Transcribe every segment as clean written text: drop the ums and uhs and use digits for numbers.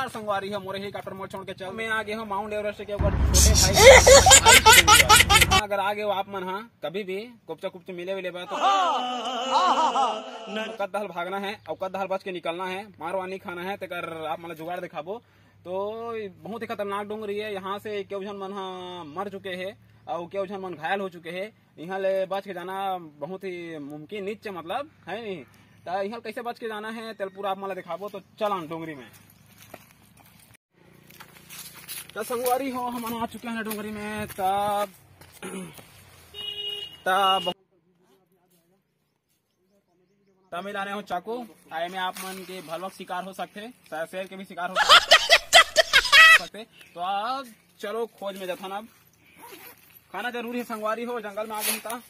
नमस्कार संगवारी हो, मोरे हेलीकॉप्टर मोड़ छोड़ के चल मैं आ गया हूँ माउंट एवरेस्ट के ऊपर छोटे भाई अगर आ गए हो आप मन हाँ कभी भी कुप्चा कुप्चा मिले विले तो कद दहल भागना है और कद दहल बच के निकलना है, मारवानी खाना है तेकर आप मतलब जुगाड़ दिखाबो। तो बहुत ही खतरनाक डोंगरी है, यहाँ से क्यों झन मन मर चुके हैं और क्यों झन मन घायल हो चुके हैं। यहाँ ले बच के जाना बहुत ही मुमकिन नीचे मतलब है नहीं। तो यहाँ कैसे बच के जाना है तेल पूरा आप मतलब दिखाबो। तो चला डोंगरी में तो संगवारी हो हम आ चुके हैं डोंगरी में। तब मिल रहे हो चाकू आए में आप मन के भलवक शिकार हो सकते, शेर के भी शिकार हो सकते। तो अब चलो खोज में जाता ना, खाना जरूरी है संगवारी हो, जंगल में आ गई था।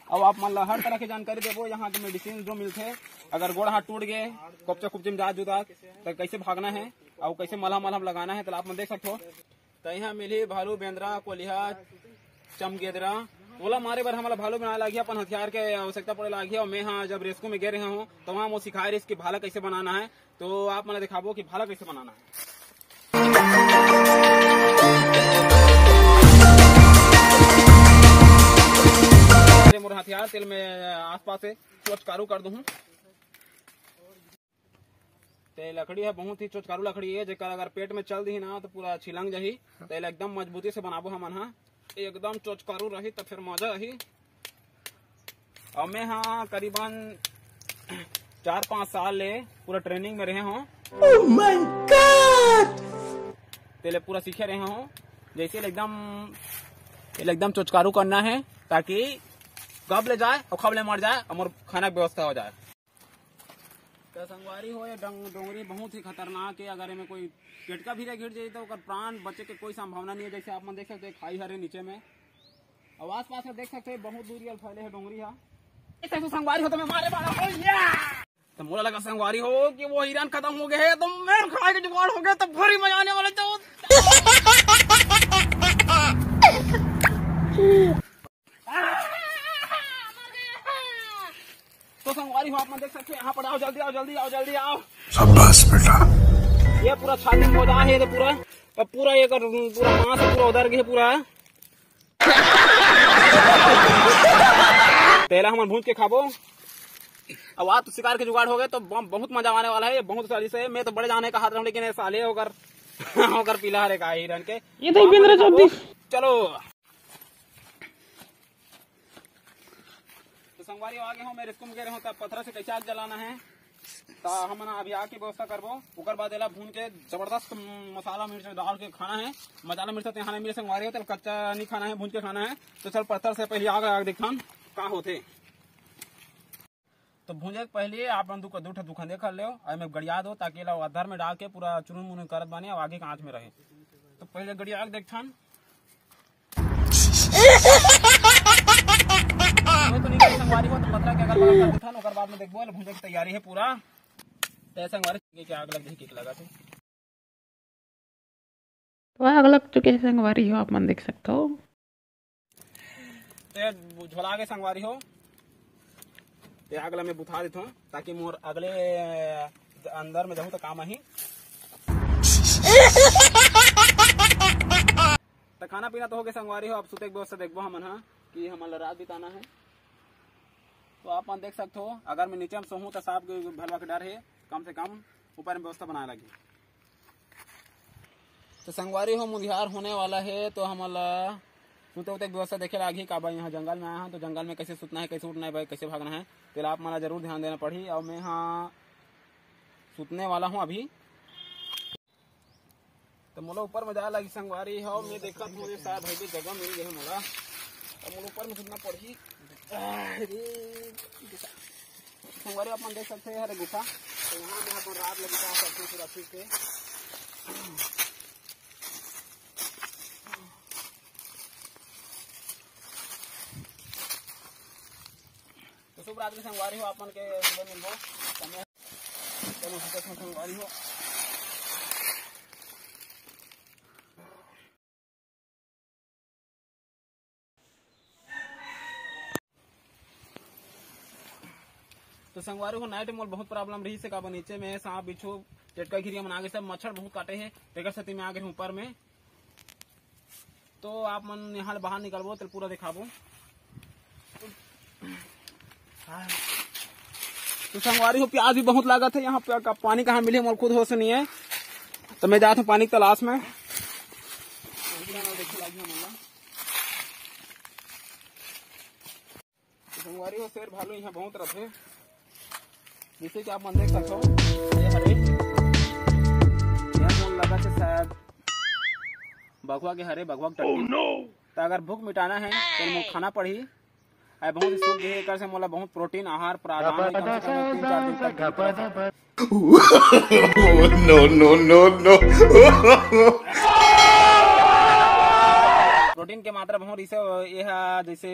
अब आप मान लो हर तरह की जानकारी देवो, यहाँ के मेडिसिन जो मिलते, अगर गोड़ हाथ टूट गए कुप्चा कुप्चे में जा जुदा तो कैसे भागना है और कैसे मलहम मलहम लगाना है तो आप देख सकते हो। तो यहाँ मिली भालू बेंद्रा कोलिहा चमगेदरा बोला मारे बार हमारा भालू बना लगी, अपन हथियार के आवश्यकता पड़े लगी। और मैं हाँ जब रेस्क्यू में गे रहा हूँ तो वहाँ वो सिखा रही इसकी भाला कैसे बनाना है। तो आप मैंने दिखाबो कि भाला कैसे बनाना है। मोर हथियार तेल में आसपास से चोचकारू कर दूं। ते लकड़ी है बहुत ही चोचकारू लकड़ी है, जेकर अगर पेट में चल दी ना तो पूरा छिलंग जाही। तेल एकदम मजबूती से बनाबो हमन हाँ, एकदम चोचकारू रही तो फिर मजा रही। और मैं हाँ करीबन 4-5 साल ले पूरा ट्रेनिंग में रहे हूँ। oh my God! तेले पूरा सीखे रहे हूँ जैसे एकदम चोचकारू करना है ताकि कब ले जाए और कब ले मर जाए और खाना की व्यवस्था हो जाए। तो संगवारी हो डोंगरी बहुत ही खतरनाक है, अगर में कोई पेटका भी गिर जाए तो प्राण बचे के कोई संभावना नहीं है। जैसे आप मन देख सकते हैं खाई हरे नीचे में और आस पास में देख सकते हैं बहुत दूरी फैले है डोंगरी है। तो संगवारी हो तो मैं मारे वाला तो मोला लगा संगवारी हो कि वो हिरन खत्म हो गए है तो मैं खाए के जुगाड़ हो गया तो भरी मजा आने वाला। तो संगवारी हो आप देख सकते हैं यहाँ पर आओ जल्दी आओ जल्दी आओ जल्दी आओ। शाबाश बेटा। ये पूरा छाती हो रहा है पूरा एक पूरा मांस पूरा उधर गया पूरा। पहला हम भूज के खाबो। अब आप शिकार के जुगाड़ हो गए तो बहुत मजा आने वाला है। बहुत सारी से मैं तो बड़े जाने का हाथ रहूं लेकिन साले होकर पीला हरे का हिरन के ये तो चलो। संगवारी आगे हो मैं रिस्कुम के रहूं तब पत्थर से कैसे आग जलाना है तो हम अभी आग की व्यवस्था करबो। उकर बाद एला भून के जबरदस्त मसाला मिर्च डाल के खाना है। मसाला मिर्च तो यहाँ मिले संगवारी हो तो कच्चा नहीं खाना है, भून के खाना है। तो चल पत्थर से पहले आग दिखान कहाँ होते। तो भूंजे के पहले आप दुखन देख लो में गड़िया दो ताकि अधर में डाल के पूरा चुन मुन करत बानी और आगे आँच में रहे। तो पहले गड़िया आग देखथान तो निकल संगवारी हो तो पत्थर के अगल बगल कर देथन। ओकर बाद में देखबो भूंजे की तैयारी है पूरा। तो संगवारी के आग लग जाए किक लगा तो आग लग चुके हैं संगवारी हो आप मन देख सकते हो। तो झोला के संगवारी हो ते अगला में बुथा देता हूँ ताकि मोर अगले अंदर में जाऊँ तो काम ही। तो खाना पीना तो हो गया संगवारी हो, अब सुते की व्यवस्था देखबो हमन हाँ कि हमारा रात बिताना है। तो आप देख सकते हो अगर मैं नीचे में सोहूँ तो सांप भलवा के डर है, कम से कम ऊपर में व्यवस्था बनाए लगी। तो संगवारी हो मुंधियार होने वाला है तो हमारा सुते उते व्यवस्था देखे लगी का भाई यहाँ जंगल में आया हूँ तो जंगल में कैसे सुतना है कैसे उठना है भाई कैसे भागना है तो आप मला जरूर ध्यान देना पड़ी। और मैं यहाँ सुतने वाला हूँ अभी। तो मोला ऊपर में जा लगी संगवारी हो मैं देखा हूँ शायद भाई जगह मिल गई मोला तो मोला ऊपर में सुतना पड़ी। संगवारी आप देख सकते हैं हरे गुफा तो यहाँ में तो रात लगी सुरक्षित से। तो शुभ रात्रि संगवारी हो आप मन के सुबह मिलबो संगवारी हो। तो संगवारी को नाइट मोल बहुत प्रॉब्लम रही से का नीचे में सांप बिच्छू टेटका घिरिया मना गए सब मच्छर बहुत काटे है टेकर सती में आ गए ऊपर में। तो आप मन यहाँ बाहर निकलबो तो पूरा दिखाबो। तो संगवारी को प्याज भी बहुत लागत है यहाँ पे, पानी कहाँ मिले मोल खुद होश नहीं है। तो मैं जाता हूँ पानी की तलाश में। संगवारी हो शेर भालू यहाँ बहुत रहते, जैसे कि आप मन देख सकते हो। ये हरे यहाँ मोल लगा से शायद बगवा के हरे बगवा के टट्टी। तो अगर भूख मिटाना है तो मोल खाना पड़ी है बहुत ही सूख गए कर से मोला बहुत प्रोटीन आहार प्रावधान कम से कम 3-4 दिन तक। नो प्रोटीन के मात्रा बहुत इसे यह जैसे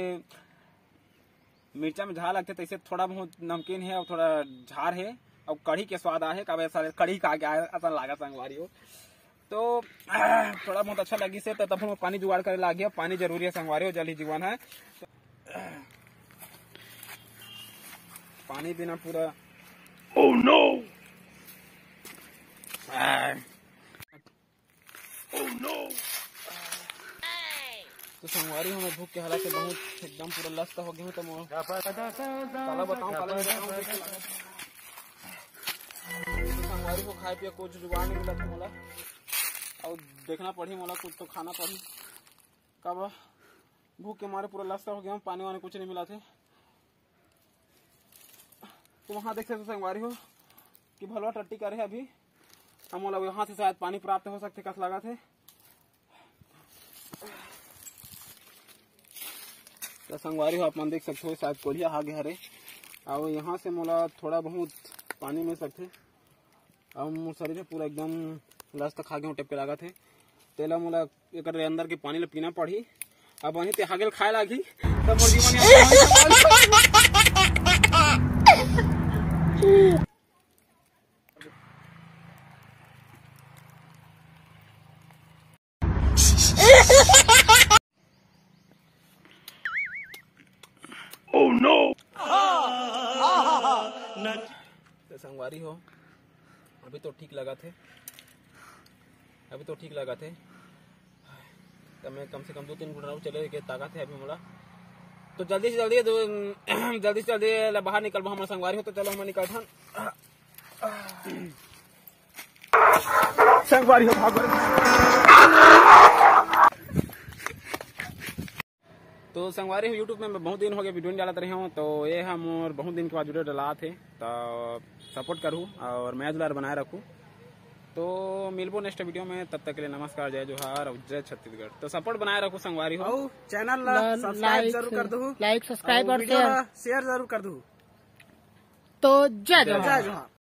मिर्चा में झाल लगते तैसे थोड़ा बहुत नमकीन है और थोड़ा झार है और कढ़ी के स्वाद आहे का वैसा कढ़ी खा के ऐसा लगा संगवारी हो। तो थोड़ा बहुत अच्छा लगी से तो तब हम पानी जुगाड़ करे लागे। पानी जरूरी है संगवारी हो, जल ही जीवन है। पानी बिना पूरा ओह नो ओह नो। तो संगवारी हमें भूख के हालत से बहुत एकदम पूरा लस्त हो गए। तो काला बताऊं संगवारी को खाए पिए कुछ जुगाड़ नहीं मिला था मोला और देखना पड़ी मोला कुछ तो खाना पड़ी। कब भूख के मारे पूरा लस्त हो गया, पानी वानी कुछ नहीं मिला थे। तो वहाँ देख सकते संगवारी हो कि भलवा टट्टी करे है। अभी हम मोला यहाँ से शायद पानी प्राप्त हो सकते कस लगा थे। तो संगवारी हो आप मन देख सकते हो शायद कोलिया आगे हरे और यहाँ से मोला थोड़ा बहुत पानी मिल सकते और मोर शरीर में पूरा एकदम लस्त खा गए टेप के लगा थे। तेला मोला एक अंदर के पानी ले पीना पड़ी। अब वहीं ते हागेल खाए लागी तब मोर जीवन Oh no! तो संगवारी हो अभी तो ठीक लगा थे, तो मैं कम से कम 2-3 घंटा चले के ताकत है अभी मोला। तो जल्दी से जल्दी बाहर निकल हमारे संगवारी हो। तो चलो हम निकल संगवारी हो भाग। तो संगवारी हो यूट्यूब में मैं बहुत दिन हो गया वीडियो नहीं डालते रहे हूँ। तो ये हम और बहुत दिन के बाद वीडियो डाला थे तो सपोर्ट करूँ और मैं दुलार बनाए रखूँ। तो मिलबो नेक्स्ट वीडियो में, तब तक के लिए नमस्कार, जय जोहार और जय छत्तीसगढ़। तो सपोर्ट बनाए रखो संगवारी हो। चैनल सब्सक्राइब जरूर कर दो, लाइक सब्सक्राइब और शेयर जरूर कर दो। तो जय जोहार।